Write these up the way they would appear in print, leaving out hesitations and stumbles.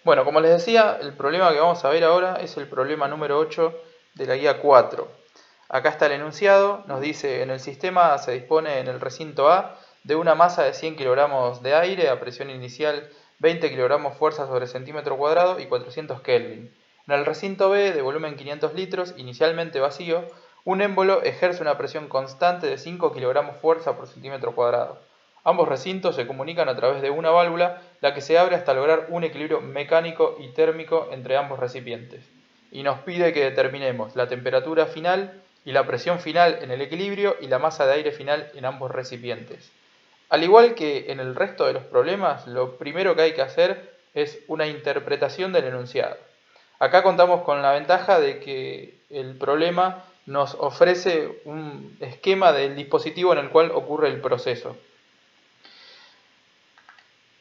Bueno, como les decía, el problema que vamos a ver ahora es el problema número 8 de la guía 4. Acá está el enunciado, nos dice: en el sistema se dispone en el recinto A de una masa de 100 kilogramos de aire a presión inicial 20 kilogramos fuerza sobre centímetro cuadrado y 400 Kelvin. En el recinto B, de volumen 500 litros, inicialmente vacío, un émbolo ejerce una presión constante de 5 kilogramos fuerza por centímetro cuadrado. Ambos recintos se comunican a través de una válvula, la que se abre hasta lograr un equilibrio mecánico y térmico entre ambos recipientes. Y nos pide que determinemos la temperatura final y la presión final en el equilibrio y la masa de aire final en ambos recipientes. Al igual que en el resto de los problemas, lo primero que hay que hacer es una interpretación del enunciado. Acá contamos con la ventaja de que el problema nos ofrece un esquema del dispositivo en el cual ocurre el proceso.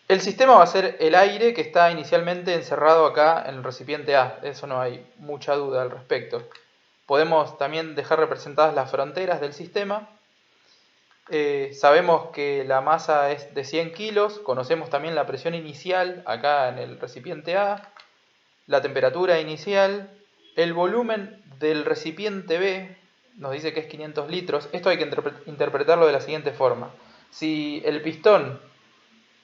El sistema va a ser el aire que está inicialmente encerrado acá en el recipiente A, eso no hay mucha duda al respecto. Podemos también dejar representadas las fronteras del sistema. Sabemos que la masa es de 100 kilos, conocemos también la presión inicial acá en el recipiente A, la temperatura inicial, el volumen del recipiente B, nos dice que es 500 litros. Esto hay que interpretarlo de la siguiente forma. Si el pistón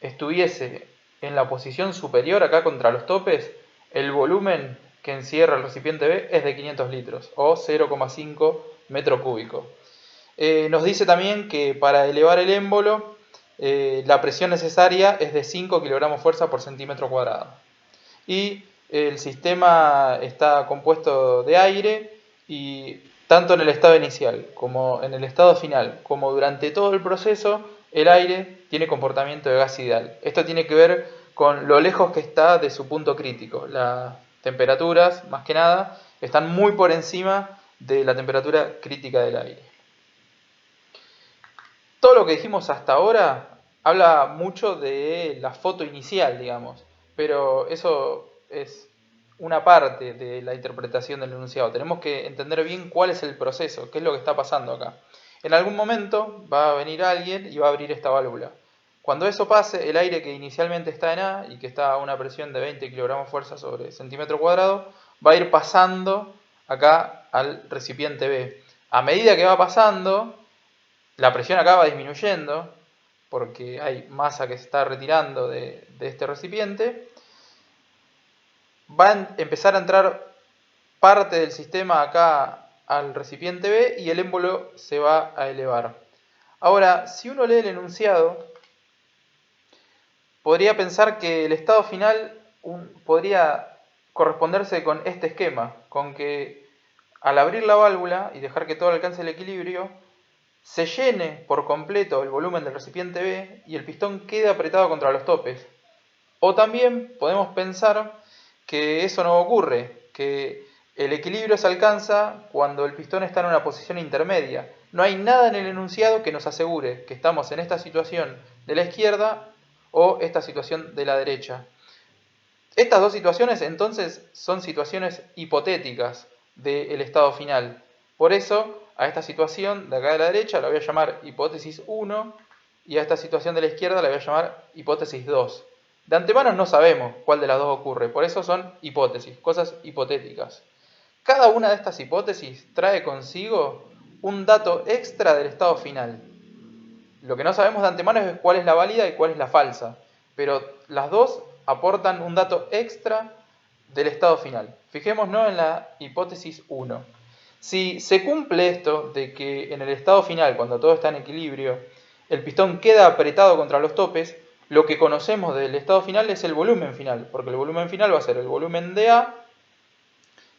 estuviese en la posición superior acá contra los topes, el volumen que encierra el recipiente B es de 500 litros o 0,5 metro cúbico. Nos dice también que para elevar el émbolo la presión necesaria es de 5 kilogramos fuerza por centímetro cuadrado. Y el sistema está compuesto de aire y tanto en el estado inicial como en el estado final, como durante todo el proceso, el aire tiene comportamiento de gas ideal. Esto tiene que ver con lo lejos que está de su punto crítico. Las temperaturas, más que nada, están muy por encima de la temperatura crítica del aire. Todo lo que dijimos hasta ahora habla mucho de la foto inicial, digamos, pero eso es una parte de la interpretación del enunciado. Tenemos que entender bien cuál es el proceso, qué es lo que está pasando acá. En algún momento va a venir alguien y va a abrir esta válvula. Cuando eso pase, el aire que inicialmente está en A y que está a una presión de 20 kilogramos fuerza sobre centímetro cuadrado, va a ir pasando acá al recipiente B. A medida que va pasando, la presión acá va disminuyendo porque hay masa que se está retirando de este recipiente. Va a empezar a entrar parte del sistema acá al recipiente B y el émbolo se va a elevar. Ahora, si uno lee el enunciado, podría pensar que el estado final podría corresponderse con este esquema, con que al abrir la válvula y dejar que todo alcance el equilibrio, se llene por completo el volumen del recipiente B y el pistón quede apretado contra los topes. O también podemos pensar que eso no ocurre, que el equilibrio se alcanza cuando el pistón está en una posición intermedia. No hay nada en el enunciado que nos asegure que estamos en esta situación de la izquierda o esta situación de la derecha. Estas dos situaciones entonces son situaciones hipotéticas del estado final. Por eso a esta situación de acá de la derecha la voy a llamar hipótesis 1 y a esta situación de la izquierda la voy a llamar hipótesis 2. De antemano no sabemos cuál de las dos ocurre, por eso son hipótesis, cosas hipotéticas. Cada una de estas hipótesis trae consigo un dato extra del estado final. Lo que no sabemos de antemano es cuál es la válida y cuál es la falsa, pero las dos aportan un dato extra del estado final. Fijémonos en la hipótesis 1. Si se cumple esto de que en el estado final, cuando todo está en equilibrio, el pistón queda apretado contra los topes, lo que conocemos del estado final es el volumen final, porque el volumen final va a ser el volumen de A,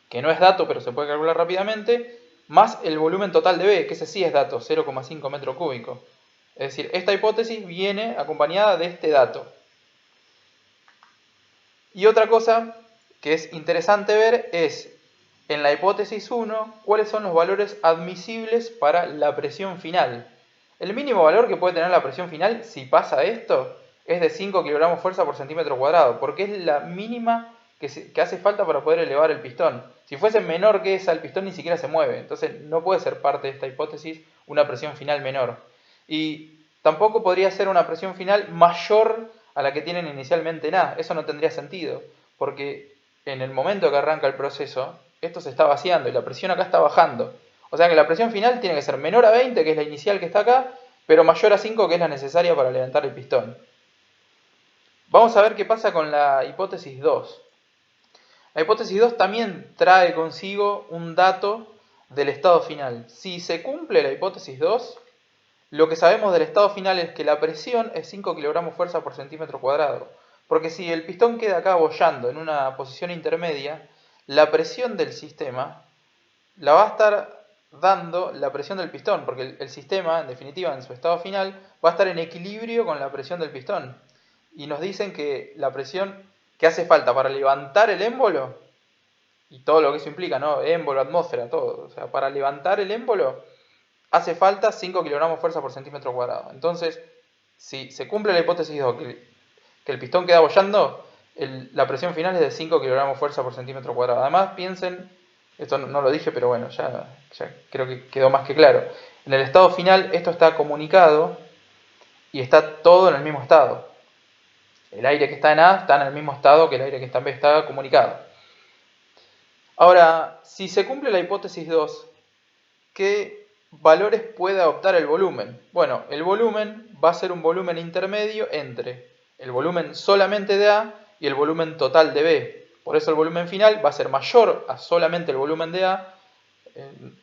que no es dato pero se puede calcular rápidamente, más el volumen total de B, que ese sí es dato, 0,5 metro cúbico. Es decir, esta hipótesis viene acompañada de este dato. Y otra cosa que es interesante ver es, en la hipótesis 1, cuáles son los valores admisibles para la presión final. El mínimo valor que puede tener la presión final, si pasa esto, es de 5 kilogramos fuerza por centímetro cuadrado, porque es la mínima que hace falta para poder elevar el pistón. Si fuese menor que esa, el pistón ni siquiera se mueve, entonces no puede ser parte de esta hipótesis una presión final menor. Y tampoco podría ser una presión final mayor a la que tienen inicialmente en A, eso no tendría sentido, porque en el momento que arranca el proceso, esto se está vaciando y la presión acá está bajando. O sea que la presión final tiene que ser menor a 20, que es la inicial que está acá, pero mayor a 5, que es la necesaria para levantar el pistón. Vamos a ver qué pasa con la hipótesis 2. La hipótesis 2 también trae consigo un dato del estado final. Si se cumple la hipótesis 2, lo que sabemos del estado final es que la presión es 5 kg fuerza por centímetro cuadrado. Porque si el pistón queda acá boyando en una posición intermedia, la presión del sistema la va a estar dando la presión del pistón, porque el sistema, en definitiva, en su estado final, va a estar en equilibrio con la presión del pistón. Y nos dicen que la presión que hace falta para levantar el émbolo, y todo lo que eso implica, ¿no? Émbolo, atmósfera, todo. O sea, para levantar el émbolo hace falta 5 kg fuerza por centímetro cuadrado. Entonces, si se cumple la hipótesis 2, que el pistón queda boyando, la presión final es de 5 kg fuerza por centímetro cuadrado. Además, piensen, esto no lo dije, pero bueno, ya creo que quedó más que claro. En el estado final esto está comunicado y está todo en el mismo estado. El aire que está en A está en el mismo estado que el aire que está en B, está comunicado. Ahora, si se cumple la hipótesis 2, ¿qué valores puede adoptar el volumen? Bueno, el volumen va a ser un volumen intermedio entre el volumen solamente de A y el volumen total de B. Por eso el volumen final va a ser mayor a solamente el volumen de A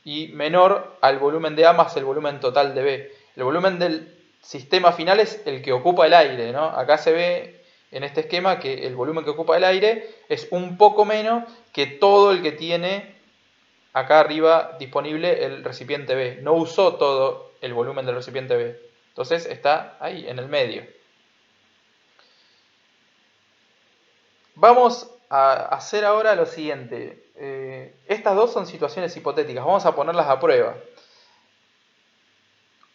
y menor al volumen de A más el volumen total de B. El volumen del sistema final es el que ocupa el aire, ¿no? Acá se ve en este esquema que el volumen que ocupa el aire es un poco menos que todo el que tiene acá arriba disponible el recipiente B. No usó todo el volumen del recipiente B. Entonces está ahí en el medio. Vamos a hacer ahora lo siguiente. Estas dos son situaciones hipotéticas. Vamos a ponerlas a prueba.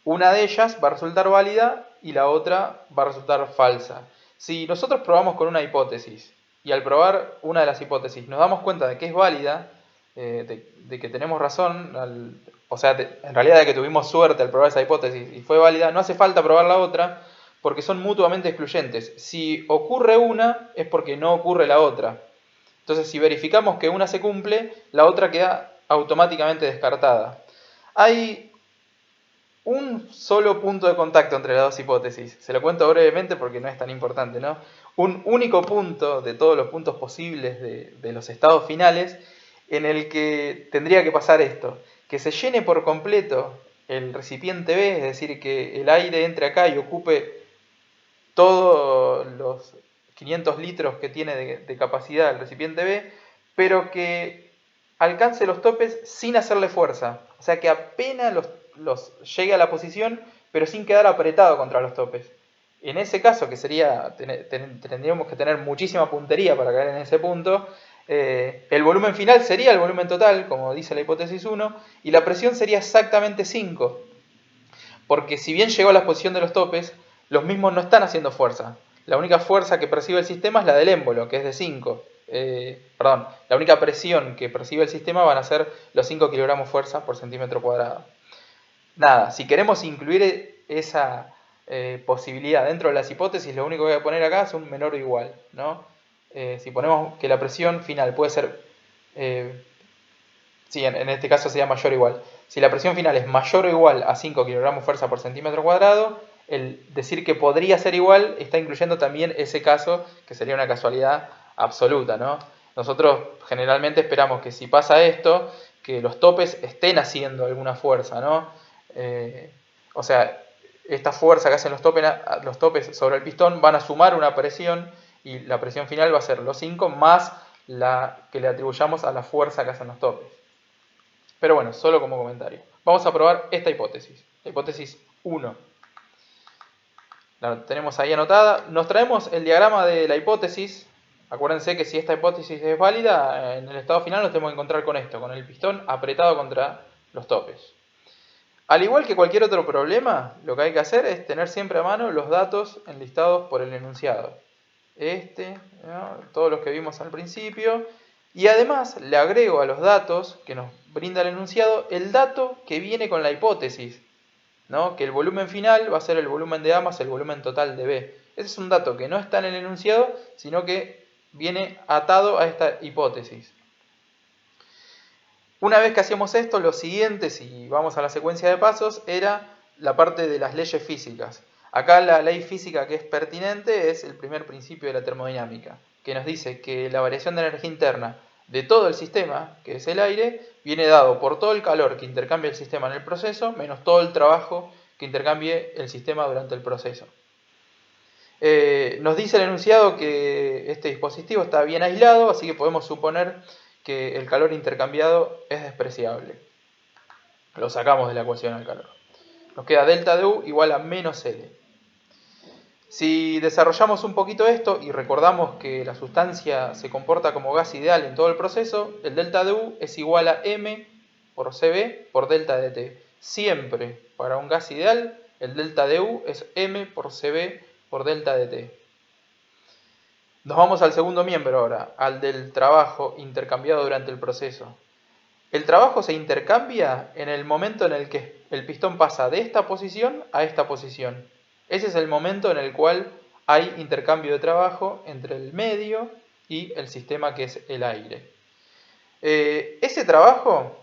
Una de ellas va a resultar válida y la otra va a resultar falsa. Si nosotros probamos con una hipótesis y al probar una de las hipótesis nos damos cuenta de que es válida, de que tenemos razón, en realidad de que tuvimos suerte al probar esa hipótesis y fue válida, no hace falta probar la otra porque son mutuamente excluyentes. Si ocurre una es porque no ocurre la otra. Entonces, si verificamos que una se cumple, la otra queda automáticamente descartada. Hay un solo punto de contacto entre las dos hipótesis. Se lo cuento brevemente porque no es tan importante, ¿no? Un único punto de todos los puntos posibles de los estados finales en el que tendría que pasar esto, que se llene por completo el recipiente B, es decir, que el aire entre acá y ocupe todos los 500 litros que tiene de capacidad el recipiente B, pero que alcance los topes sin hacerle fuerza. O sea, que apenas los llegue a la posición, pero sin quedar apretado contra los topes. En ese caso, que sería, tendríamos que tener muchísima puntería para caer en ese punto, el volumen final sería el volumen total, como dice la hipótesis 1, y la presión sería exactamente 5. Porque si bien llegó a la posición de los topes, los mismos no están haciendo fuerza. La única fuerza que percibe el sistema es la del émbolo, que es de 5. La única presión que percibe el sistema van a ser los 5 kg fuerza por centímetro cuadrado. Nada, si queremos incluir esa posibilidad dentro de las hipótesis, lo único que voy a poner acá es un menor o igual, ¿no? Si ponemos que la presión final puede ser, sí, en este caso sería mayor o igual. Si la presión final es mayor o igual a 5 kg fuerza por centímetro cuadrado, el decir que podría ser igual está incluyendo también ese caso, que sería una casualidad absoluta, ¿no? Nosotros generalmente esperamos que si pasa esto, que los topes estén haciendo alguna fuerza, ¿no? O sea, esta fuerza que hacen los topes sobre el pistón van a sumar una presión y la presión final va a ser los 5 más la que le atribuyamos a la fuerza que hacen los topes. Pero bueno, solo como comentario. Vamos a probar esta hipótesis, la hipótesis 1. La tenemos ahí anotada. Nos traemos el diagrama de la hipótesis. Acuérdense que si esta hipótesis es válida, en el estado final nos tenemos que encontrar con esto, con el pistón apretado contra los topes. Al igual que cualquier otro problema, lo que hay que hacer es tener siempre a mano los datos enlistados por el enunciado. ¿No? Todos los que vimos al principio. Y además le agrego a los datos que nos brinda el enunciado el dato que viene con la hipótesis, ¿no? Que el volumen final va a ser el volumen de A más el volumen total de B. Ese es un dato que no está en el enunciado, sino que viene atado a esta hipótesis. Una vez que hacíamos esto, lo siguiente, si vamos a la secuencia de pasos, era la parte de las leyes físicas. Acá la ley física que es pertinente es el primer principio de la termodinámica, que nos dice que la variación de energía interna de todo el sistema, que es el aire, viene dado por todo el calor que intercambia el sistema en el proceso, menos todo el trabajo que intercambie el sistema durante el proceso. Nos dice el enunciado que este dispositivo está bien aislado, así que podemos suponer que el calor intercambiado es despreciable. Lo sacamos de la ecuación al calor. Nos queda delta de U igual a menos L. Si desarrollamos un poquito esto y recordamos que la sustancia se comporta como gas ideal en todo el proceso, el delta de U es igual a M por CB por delta de T. Siempre para un gas ideal, el delta de U es M por CB por delta de T. Nos vamos al segundo miembro ahora, al del trabajo intercambiado durante el proceso. El trabajo se intercambia en el momento en el que el pistón pasa de esta posición a esta posición. Ese es el momento en el cual hay intercambio de trabajo entre el medio y el sistema que es el aire. Ese trabajo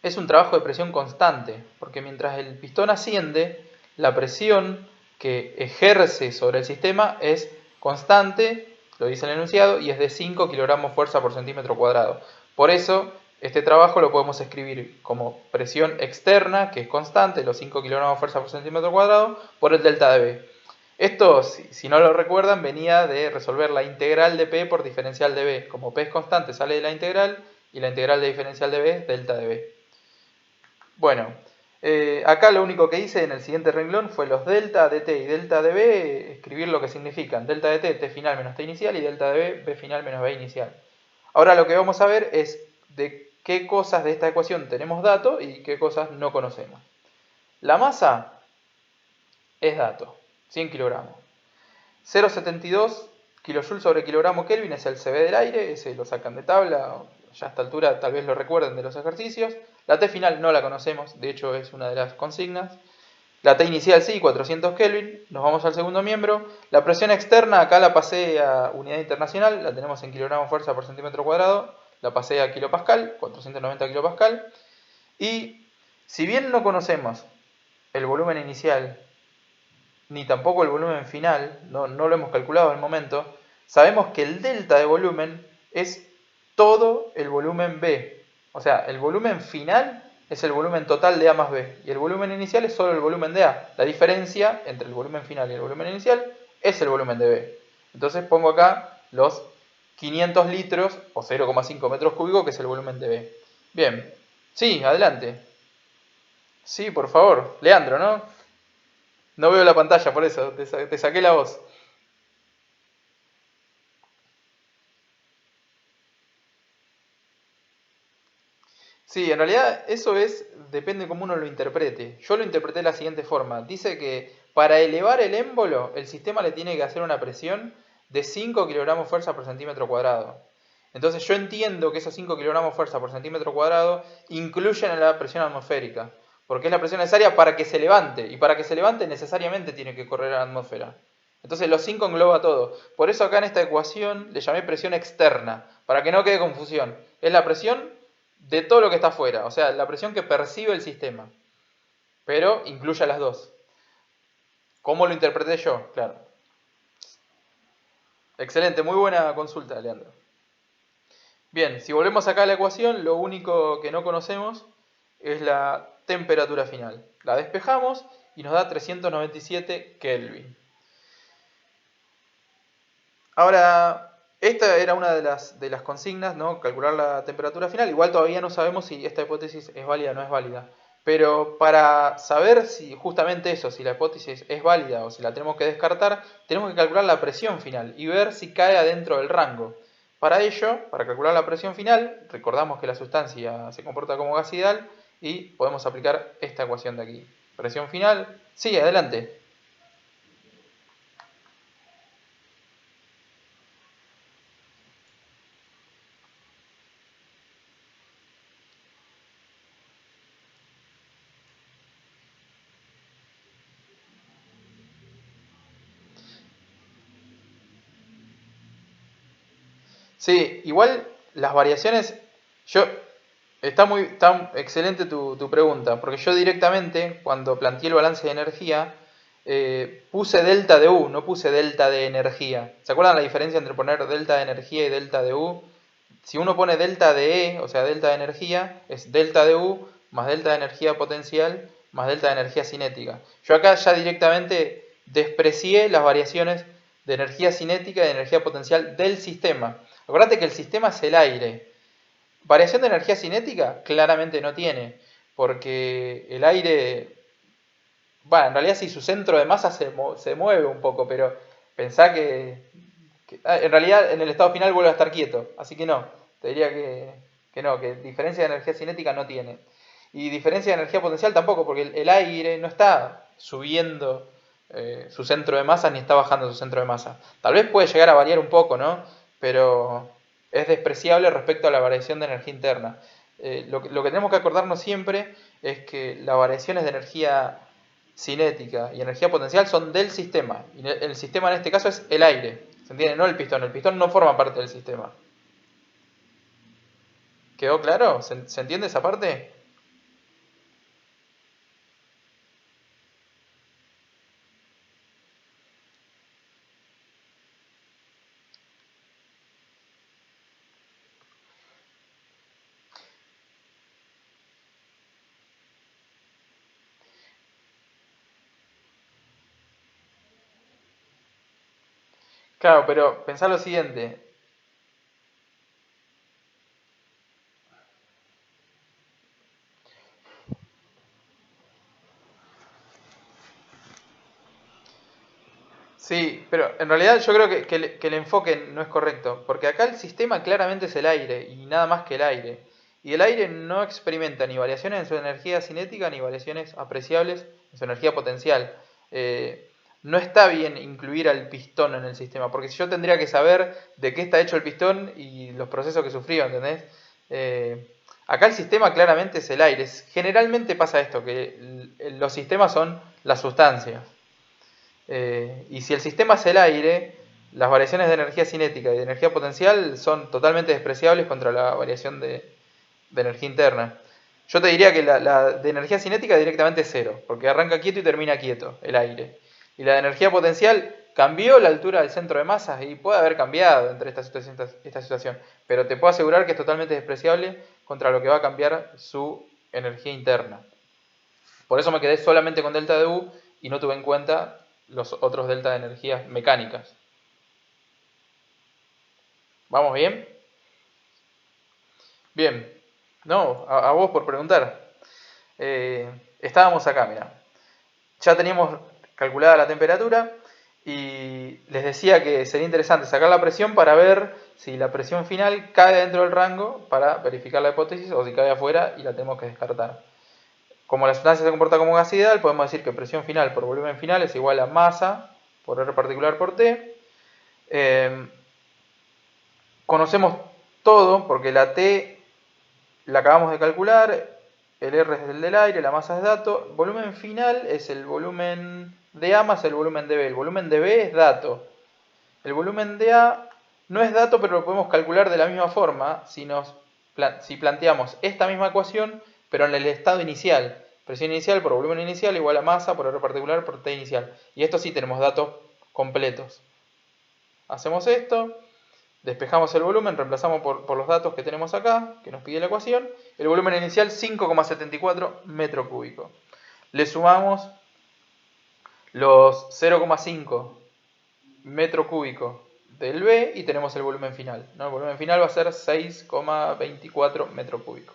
es un trabajo de presión constante, porque mientras el pistón asciende, la presión que ejerce sobre el sistema es constante, lo dice el enunciado, y es de 5 kilogramos fuerza por centímetro cuadrado. Por eso, este trabajo lo podemos escribir como presión externa, que es constante, los 5 kilogramos fuerza por centímetro cuadrado, por el delta de B. Esto, si no lo recuerdan, venía de resolver la integral de P por diferencial de B. Como P es constante, sale de la integral, y la integral de diferencial de B es delta de B. Bueno, acá lo único que hice en el siguiente renglón fue los delta de t y delta de b, escribir lo que significan. Delta de t final menos t inicial, y delta de b final menos b inicial. Ahora lo que vamos a ver es de qué cosas de esta ecuación tenemos dato y qué cosas no conocemos. La masa es dato, 100 kilogramos. 0,72 kJ sobre kilogramo Kelvin es el CB del aire, ese lo sacan de tabla, ya a esta altura tal vez lo recuerden de los ejercicios. La T final no la conocemos, de hecho es una de las consignas. La T inicial sí, 400 Kelvin. Nos vamos al segundo miembro. La presión externa, acá la pasé a unidad internacional, la tenemos en kilogramos fuerza por centímetro cuadrado. La pasé a kilopascal, 490 kilopascal. Y si bien no conocemos el volumen inicial, ni tampoco el volumen final, no lo hemos calculado en el momento, sabemos que el delta de volumen es todo el volumen B. O sea, el volumen final es el volumen total de A más B, y el volumen inicial es solo el volumen de A. La diferencia entre el volumen final y el volumen inicial es el volumen de B. Entonces pongo acá los 500 litros o 0,5 metros cúbicos, que es el volumen de B. Bien, sí, adelante. Sí, por favor, Leandro, ¿no? No veo la pantalla, por eso te saqué la voz. Sí, en realidad eso depende cómo uno lo interprete. Yo lo interpreté de la siguiente forma. Dice que para elevar el émbolo, el sistema le tiene que hacer una presión de 5 kilogramos fuerza por centímetro cuadrado. Entonces yo entiendo que esos 5 kilogramos fuerza por centímetro cuadrado incluyen la presión atmosférica, porque es la presión necesaria para que se levante, y para que se levante necesariamente tiene que correr a la atmósfera. Entonces los 5 engloba todo. Por eso acá en esta ecuación le llamé presión externa, para que no quede confusión. Es la presión de todo lo que está afuera, o sea, la presión que percibe el sistema, pero incluye a las dos. ¿Cómo lo interpreté yo? Claro. Excelente, muy buena consulta, Leandro. Bien, si volvemos acá a la ecuación, lo único que no conocemos es la temperatura final. La despejamos y nos da 397 Kelvin. Ahora, esta era una de las consignas, ¿no? Calcular la temperatura final. Igual todavía no sabemos si esta hipótesis es válida o no es válida. Pero para saber si justamente eso, si la hipótesis es válida o si la tenemos que descartar, tenemos que calcular la presión final y ver si cae adentro del rango. Para ello, para calcular la presión final, recordamos que la sustancia se comporta como gas ideal y podemos aplicar esta ecuación de aquí. Presión final, sí, adelante. Sí, igual las variaciones, yo, está excelente tu pregunta, porque yo directamente, cuando planteé el balance de energía, puse delta de U, no puse delta de energía. ¿Se acuerdan la diferencia entre poner delta de energía y delta de U? Si uno pone delta de E, o sea, delta de energía, es delta de U más delta de energía potencial más delta de energía cinética. Yo acá ya directamente desprecié las variaciones de energía cinética y de energía potencial del sistema. Acordate que el sistema es el aire. Variación de energía cinética claramente no tiene, porque el aire, bueno, en realidad sí su centro de masa se mueve un poco, pero pensá que en realidad en el estado final vuelve a estar quieto, así que no, te diría que no, que diferencia de energía cinética no tiene. Y diferencia de energía potencial tampoco, porque el aire no está subiendo su centro de masa ni está bajando su centro de masa. Tal vez puede llegar a variar un poco, ¿no? Pero es despreciable respecto a la variación de energía interna. Lo que tenemos que acordarnos siempre es que las variaciones de energía cinética y energía potencial son del sistema. Y el sistema en este caso es el aire. ¿Se entiende? No el pistón. El pistón no forma parte del sistema. ¿Quedó claro? ¿Se entiende esa parte? Claro, pero pensá lo siguiente. Sí, pero en realidad yo creo que el enfoque no es correcto, porque acá el sistema claramente es el aire y nada más que el aire. Y el aire no experimenta ni variaciones en su energía cinética ni variaciones apreciables en su energía potencial. No está bien incluir al pistón en el sistema, porque si yo tendría que saber de qué está hecho el pistón y los procesos que sufrió, ¿entendés? Acá el sistema claramente es el aire. Generalmente pasa esto, que los sistemas son las sustancias. Y si el sistema es el aire, las variaciones de energía cinética y de energía potencial son totalmente despreciables contra la variación de energía interna. Yo te diría que la de energía cinética directamente es cero, porque arranca quieto y termina quieto, el aire. Y la de energía potencial cambió la altura del centro de masas y puede haber cambiado entre esta situación, pero te puedo asegurar que es totalmente despreciable contra lo que va a cambiar su energía interna. Por eso me quedé solamente con delta de U y no tuve en cuenta los otros delta de energías mecánicas. ¿Vamos bien? Bien. No, a vos por preguntar. Estábamos acá, mira. Ya teníamos calculada la temperatura y les decía que sería interesante sacar la presión para ver si la presión final cae dentro del rango para verificar la hipótesis o si cae afuera y la tenemos que descartar. Como la sustancia se comporta como gas ideal, podemos decir que presión final por volumen final es igual a masa por R particular por T. Conocemos todo porque la T la acabamos de calcular, el R es el del aire, la masa es dato, volumen final es el volumen de A más el volumen de B. El volumen de B es dato. El volumen de A no es dato, pero lo podemos calcular de la misma forma si planteamos esta misma ecuación, pero en el estado inicial. Presión inicial por volumen inicial igual a masa por R particular por T inicial. Y esto sí tenemos datos completos. Hacemos esto, despejamos el volumen, reemplazamos por los datos que tenemos acá, que nos pide la ecuación. El volumen inicial 5,74 metro cúbico. Le sumamos los 0,5 metro cúbico del B y tenemos el volumen final, ¿no? El volumen final va a ser 6,24 metro cúbico.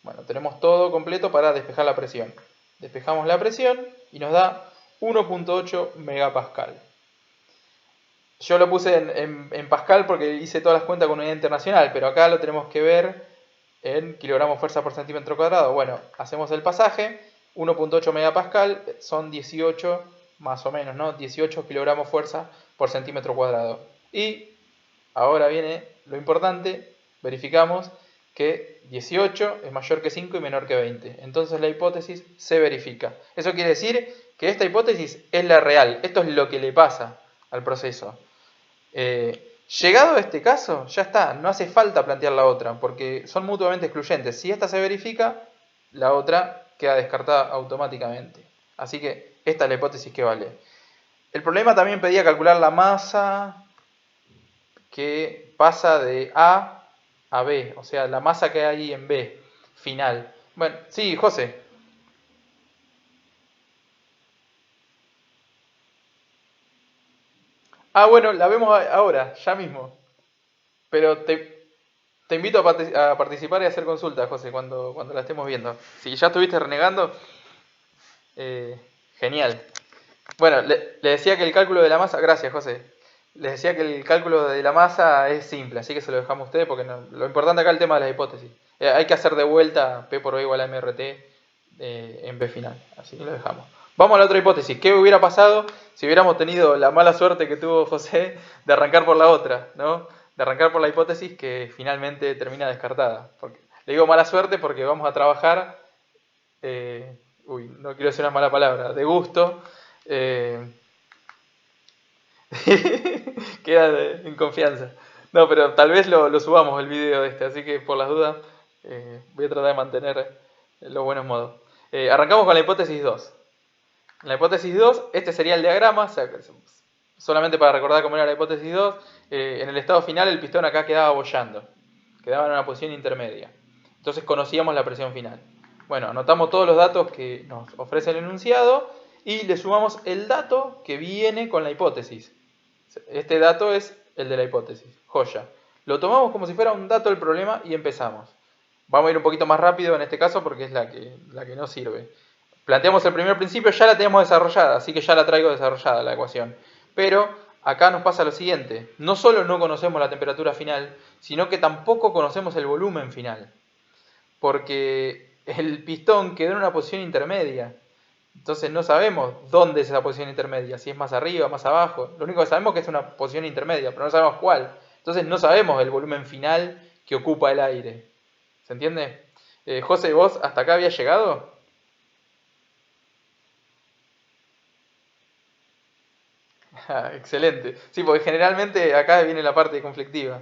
Bueno, tenemos todo completo para despejar la presión. Despejamos la presión y nos da 1,8 megapascal. Yo lo puse en Pascal porque hice todas las cuentas con unidad internacional, pero acá lo tenemos que ver en kilogramos fuerza por centímetro cuadrado. Bueno, hacemos el pasaje, 1,8 megapascal son 18 más o menos, ¿no? 18 kilogramos fuerza por centímetro cuadrado. Y ahora viene lo importante, verificamos que 18 es mayor que 5 y menor que 20. Entonces la hipótesis se verifica. Eso quiere decir que esta hipótesis es la real. Esto es lo que le pasa al proceso. Llegado a este caso, ya está, no hace falta plantear la otra, porque son mutuamente excluyentes. Si esta se verifica, la otra queda descartada automáticamente. Así que esta es la hipótesis que vale. El problema también pedía calcular la masa que pasa de A B, o sea, la masa que hay en B, final. Bueno, sí, José. Bueno, la vemos ahora, ya mismo. Pero te invito a participar y a hacer consultas, José, cuando la estemos viendo. Si ya estuviste renegando, eh, genial. Bueno, le decía que el cálculo de la masa, gracias José, les decía que el cálculo de la masa es simple, así que se lo dejamos a ustedes porque lo importante acá es el tema de las hipótesis. Hay que hacer de vuelta P por B igual a MRT en B final, así que lo dejamos. Vamos a la otra hipótesis. ¿Qué hubiera pasado si hubiéramos tenido la mala suerte que tuvo José de arrancar por la otra, ¿no? De arrancar por la hipótesis que finalmente termina descartada. Le digo mala suerte porque vamos a trabajar, no quiero decir una mala palabra, de gusto. Queda en confianza. No, pero tal vez lo subamos el video así que por las dudas voy a tratar de mantener los buenos modos. Arrancamos con la hipótesis 2. En la hipótesis 2, este sería el diagrama, o sea, solamente para recordar cómo era la hipótesis 2, en el estado final el pistón acá quedaba boyando, quedaba en una posición intermedia. Entonces conocíamos la presión final. Bueno, anotamos todos los datos que nos ofrece el enunciado y le sumamos el dato que viene con la hipótesis. Este dato es el de la hipótesis, joya. Lo tomamos como si fuera un dato del problema y empezamos. Vamos a ir un poquito más rápido en este caso porque es la que no sirve. Planteamos el primer principio, ya la tenemos desarrollada, así que ya la traigo desarrollada la ecuación. Pero acá nos pasa lo siguiente, no solo no conocemos la temperatura final, sino que tampoco conocemos el volumen final. Porque el pistón quedó en una posición intermedia. Entonces no sabemos dónde es esa posición intermedia, si es más arriba, más abajo. Lo único que sabemos es que es una posición intermedia, pero no sabemos cuál. Entonces no sabemos el volumen final que ocupa el aire. ¿Se entiende? José, ¿vos hasta acá habías llegado? Excelente. Sí, porque generalmente acá viene la parte conflictiva.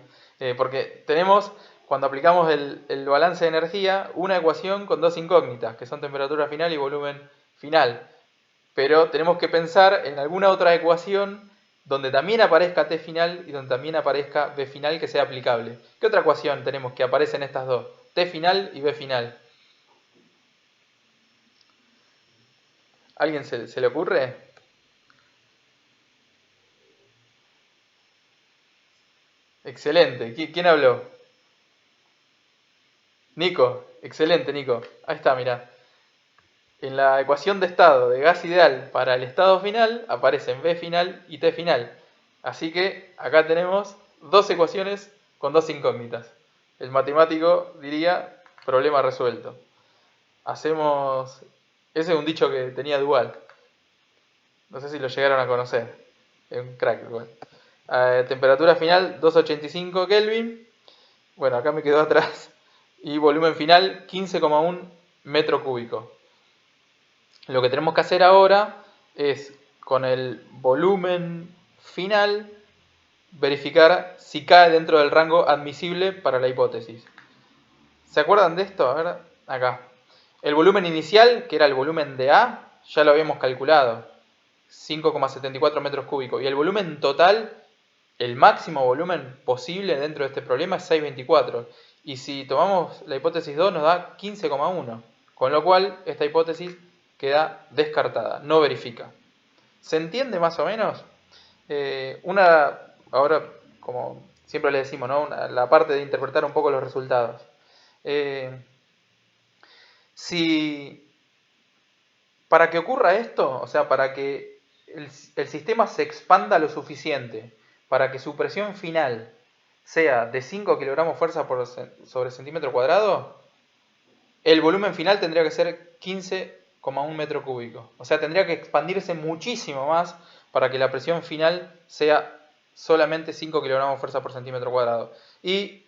Porque tenemos, cuando aplicamos el balance de energía, una ecuación con dos incógnitas, que son temperatura final y volumen final. Pero tenemos que pensar en alguna otra ecuación donde también aparezca T final y donde también aparezca B final que sea aplicable. ¿Qué otra ecuación tenemos que aparecen estas dos? T final y B final. ¿Alguien se le ocurre? Excelente. ¿Quién habló? Nico. Excelente, Nico. Ahí está, mirá. En la ecuación de estado de gas ideal para el estado final aparecen B final y T final. Así que acá tenemos dos ecuaciones con dos incógnitas. El matemático diría problema resuelto. Hacemos... Ese es un dicho que tenía Dual. No sé si lo llegaron a conocer. Es un crack igual. Temperatura final 285 Kelvin. Bueno, acá me quedó atrás. Y volumen final 15,1 metro cúbico. Lo que tenemos que hacer ahora es, con el volumen final, verificar si cae dentro del rango admisible para la hipótesis. ¿Se acuerdan de esto? A ver, acá. El volumen inicial, que era el volumen de A, ya lo habíamos calculado. 5,74 metros cúbicos. Y el volumen total, el máximo volumen posible dentro de este problema es 6,24. Y si tomamos la hipótesis 2 nos da 15,1. Con lo cual, esta hipótesis queda descartada, no verifica. ¿Se entiende más o menos? Ahora, como siempre le decimos, ¿no? La parte de interpretar un poco los resultados. Si para que ocurra esto, o sea, para que el sistema se expanda lo suficiente, para que su presión final sea de 5 kilogramos fuerza sobre centímetro cuadrado, el volumen final tendría que ser 15,1 metro cúbico. O sea, tendría que expandirse muchísimo más para que la presión final sea solamente 5 kilogramos fuerza por centímetro cuadrado. Y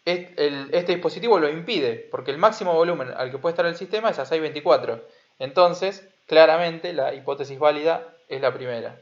este dispositivo lo impide, porque el máximo volumen al que puede estar el sistema es a 6,24. Entonces, claramente, la hipótesis válida es la primera.